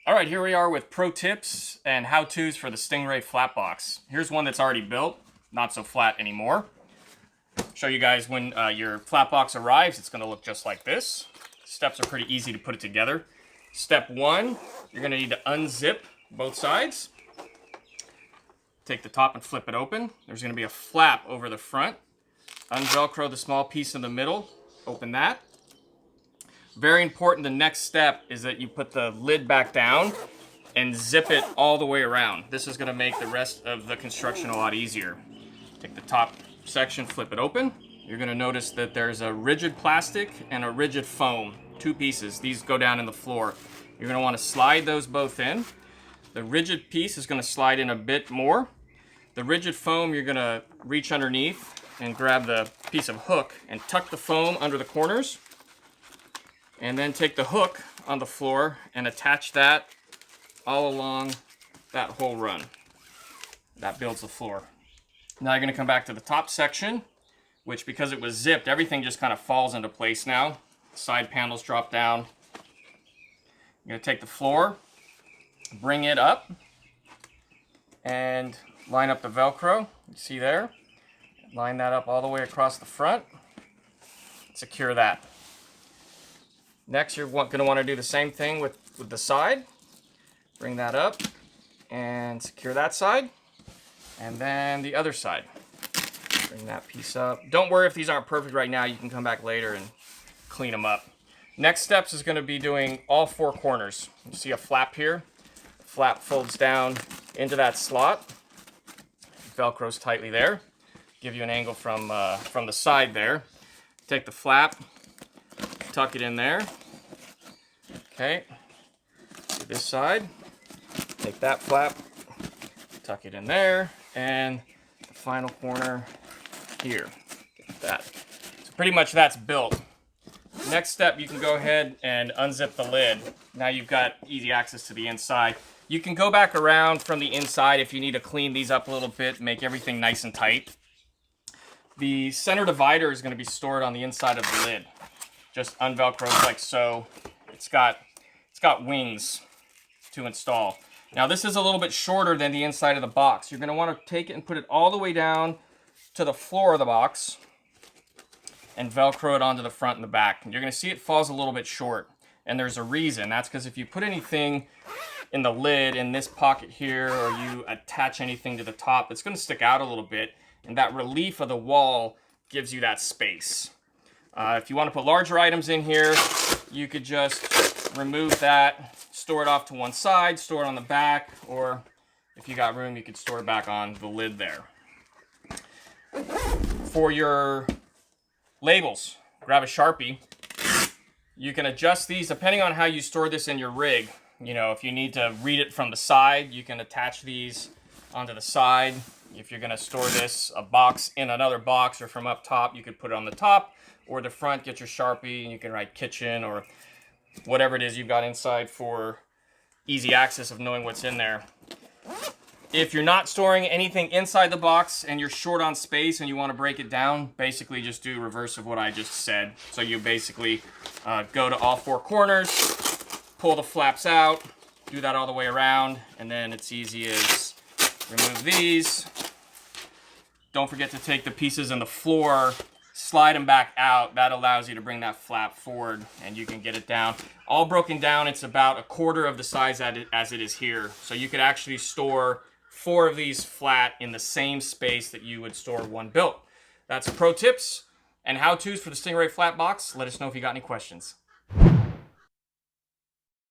All right, here we are with pro tips and how-tos for the Stingray Flat Box. Here's one that's already built, not so flat anymore. Show you guys when your flat box arrives, it's gonna look just like this. Steps are pretty easy to put it together. Step one, you're gonna need to unzip both sides. Take the top and flip it open. There's gonna be a flap over the front. Unvelcro the small piece in the middle, open that. Very important, the next step is that you put the lid back down and zip it all the way around. This is gonna make the rest of the construction a lot easier. Take the top section, flip it open. You're gonna notice that there's a rigid plastic and a rigid foam, two pieces. These go down in the floor. You're gonna wanna slide those both in. The rigid piece is gonna slide in a bit more. The rigid foam, you're gonna reach underneath and grab the piece of hook and tuck the foam under the corners. And then take the hook on the floor and attach that all along that whole run. That builds the floor. Now you're gonna come back to the top section, which because it was zipped, everything just kind of falls into place now. Side panels drop down. You're gonna take the floor, bring it up, and line up the Velcro. You see there? Line that up all the way across the front. Secure that. Next, you're going to want to do the same thing with the side. Bring that up and secure that side. And then the other side. Bring that piece up. Don't worry if these aren't perfect right now. You can come back later and clean them up. Next steps is going to be doing all four corners. You see a flap here. The flap folds down into that slot. Velcro's tightly there. Give you an angle from the side there. Take the flap, tuck it in there. Okay, to this side, take that flap, tuck it in there, and the final corner here. Get that. So pretty much that's built. Next step, you can go ahead and unzip the lid. Now you've got easy access to the inside. You can go back around from the inside if you need to clean these up a little bit, make everything nice and tight. The center divider is going to be stored on the inside of the lid. Just unvelcro like so. It's got wings to install. Now this is a little bit shorter than the inside of the box. You're going to want to take it and put it all the way down to the floor of the box and Velcro it onto the front and the back. And you're going to see it falls a little bit short. And there's a reason. That's because if you put anything in the lid in this pocket here, or you attach anything to the top, it's going to stick out a little bit. And that relief of the wall gives you that space. If you want to put larger items in here, you could just remove that, store it off to one side, store it on the back, or if you got room, you could store it back on the lid there. For your labels, grab a Sharpie. You can adjust these depending on how you store this in your rig. You know, if you need to read it from the side, you can attach these onto the side. If you're gonna store this, a box in another box, or from up top, you could put it on the top or the front, get your Sharpie, and you can write kitchen or whatever it is you've got inside for easy access of knowing what's in there. If you're not storing anything inside the box and you're short on space and you want to break it down, basically just do reverse of what I just said. So you basically go to all four corners, pull the flaps out, do that all the way around, and then it's easy as remove these. Don't forget to take the pieces in the floor, slide them back out. That allows you to bring that flap forward and you can get it down. All broken down, it's about a quarter of the size as it is here. So you could actually store 4 of these flat in the same space that you would store one built. That's pro tips and how-tos for the Stingray Flat Box. Let us know if you got any questions.